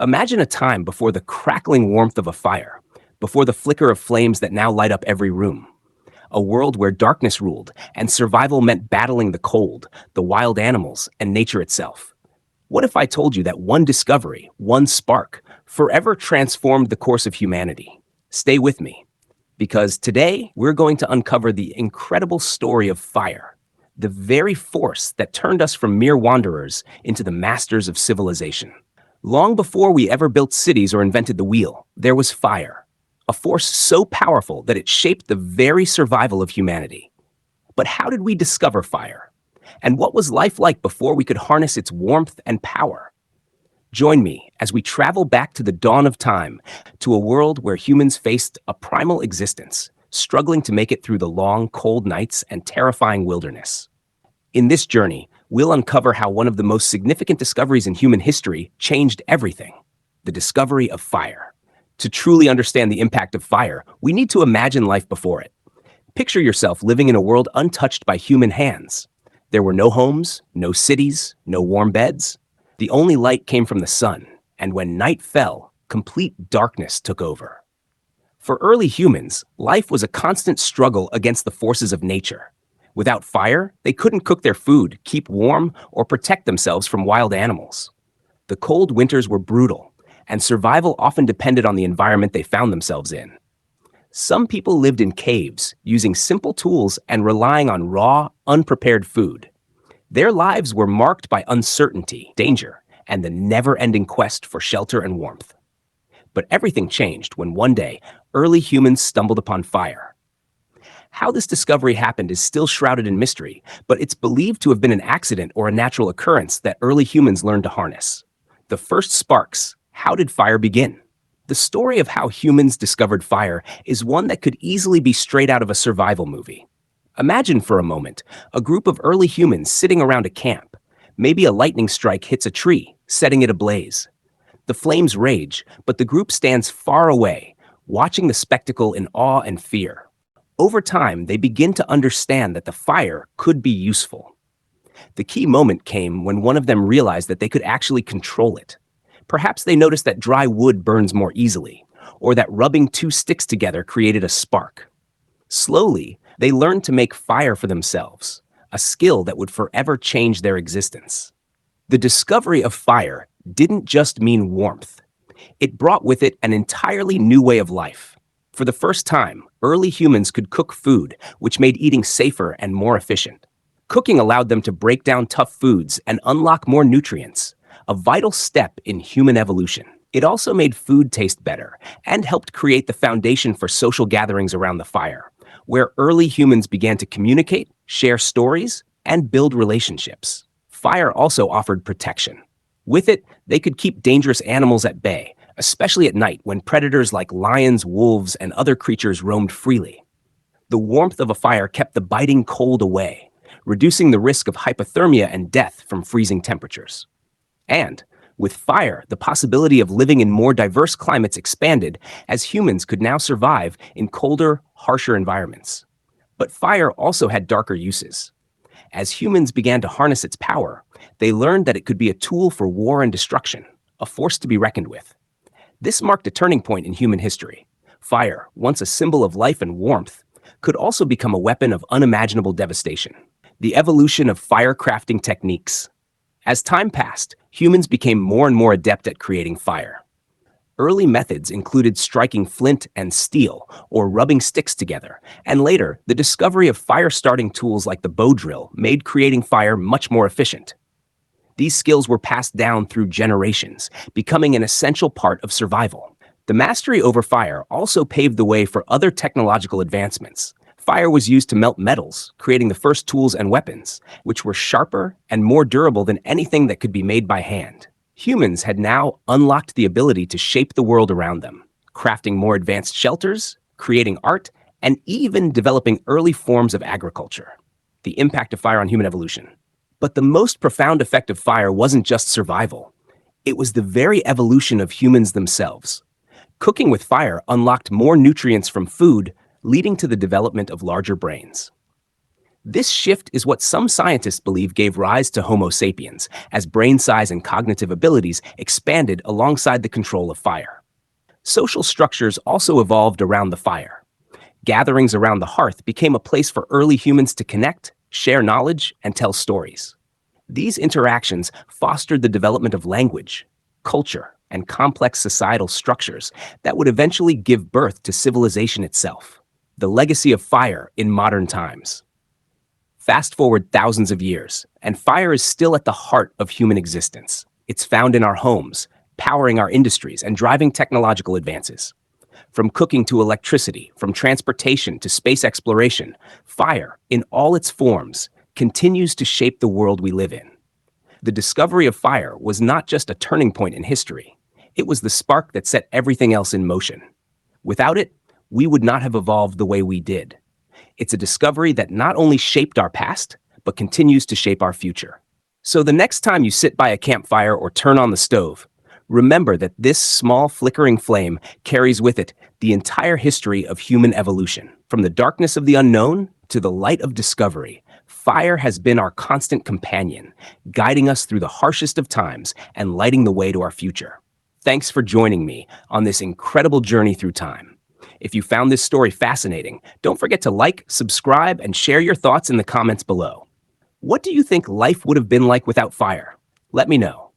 Imagine a time before the crackling warmth of a fire, before the flicker of flames that now light up every room. A world where darkness ruled and survival meant battling the cold, the wild animals, and nature itself. What if I told you that one discovery, one spark, forever transformed the course of humanity? Stay with me, because today we're going to uncover the incredible story of fire, the very force that turned us from mere wanderers into the masters of civilization. Long before we ever built cities or invented the wheel, there was fire, a force so powerful that it shaped the very survival of humanity. But how did we discover fire? And what was life like before we could harness its warmth and power? Join me as we travel back to the dawn of time, to a world where humans faced a primal existence, struggling to make it through the long, cold nights and terrifying wilderness. In this journey, we'll uncover how one of the most significant discoveries in human history changed everything: the discovery of fire. To truly understand the impact of fire, we need to imagine life before it. Picture yourself living in a world untouched by human hands. There were no homes, no cities, no warm beds. The only light came from the sun, and when night fell, complete darkness took over. For early humans, life was a constant struggle against the forces of nature. Without fire, they couldn't cook their food, keep warm, or protect themselves from wild animals. The cold winters were brutal, and survival often depended on the environment they found themselves in. Some people lived in caves, using simple tools and relying on raw, unprepared food. Their lives were marked by uncertainty, danger, and the never-ending quest for shelter and warmth. But everything changed when one day, early humans stumbled upon fire. How this discovery happened is still shrouded in mystery, but it's believed to have been an accident or a natural occurrence that early humans learned to harness. The first sparks. How did fire begin? The story of how humans discovered fire is one that could easily be straight out of a survival movie. Imagine for a moment a group of early humans sitting around a camp. Maybe a lightning strike hits a tree, setting it ablaze. The flames rage, but the group stands far away, watching the spectacle in awe and fear. Over time, they begin to understand that the fire could be useful. The key moment came when one of them realized that they could actually control it. Perhaps they noticed that dry wood burns more easily, or that rubbing two sticks together created a spark. Slowly, they learned to make fire for themselves, a skill that would forever change their existence. The discovery of fire didn't just mean warmth. It brought with it an entirely new way of life. For the first time, early humans could cook food, which made eating safer and more efficient. Cooking allowed them to break down tough foods and unlock more nutrients, a vital step in human evolution. It also made food taste better and helped create the foundation for social gatherings around the fire, where early humans began to communicate, share stories, and build relationships. Fire also offered protection. With it, they could keep dangerous animals at bay, especially at night when predators like lions, wolves, and other creatures roamed freely. The warmth of a fire kept the biting cold away, reducing the risk of hypothermia and death from freezing temperatures. And, with fire, the possibility of living in more diverse climates expanded, as humans could now survive in colder, harsher environments. But fire also had darker uses. As humans began to harness its power, they learned that it could be a tool for war and destruction, a force to be reckoned with. This marked a turning point in human history. Fire, once a symbol of life and warmth, could also become a weapon of unimaginable devastation. The evolution of fire crafting techniques. As time passed, humans became more and more adept at creating fire. Early methods included striking flint and steel, or rubbing sticks together, and later, the discovery of fire-starting tools like the bow drill made creating fire much more efficient. These skills were passed down through generations, becoming an essential part of survival. The mastery over fire also paved the way for other technological advancements. Fire was used to melt metals, creating the first tools and weapons, which were sharper and more durable than anything that could be made by hand. Humans had now unlocked the ability to shape the world around them, crafting more advanced shelters, creating art, and even developing early forms of agriculture. The impact of fire on human evolution. But the most profound effect of fire wasn't just survival. It was the very evolution of humans themselves. Cooking with fire unlocked more nutrients from food, leading to the development of larger brains. This shift is what some scientists believe gave rise to Homo sapiens, as brain size and cognitive abilities expanded alongside the control of fire. Social structures also evolved around the fire. Gatherings around the hearth became a place for early humans to connect, share knowledge, and tell stories. These interactions fostered the development of language, culture, and complex societal structures that would eventually give birth to civilization itself. The legacy of fire in modern times. Fast forward thousands of years, and fire is still at the heart of human existence. It's found in our homes, powering our industries, and driving technological advances. From cooking to electricity, from transportation to space exploration, fire, in all its forms, continues to shape the world we live in. The discovery of fire was not just a turning point in history, it was the spark that set everything else in motion. Without it, we would not have evolved the way we did. It's a discovery that not only shaped our past, but continues to shape our future. So the next time you sit by a campfire or turn on the stove, remember that this small flickering flame carries with it the entire history of human evolution. From the darkness of the unknown to the light of discovery, fire has been our constant companion, guiding us through the harshest of times and lighting the way to our future. Thanks for joining me on this incredible journey through time. If you found this story fascinating, don't forget to like, subscribe, and share your thoughts in the comments below. What do you think life would have been like without fire? Let me know.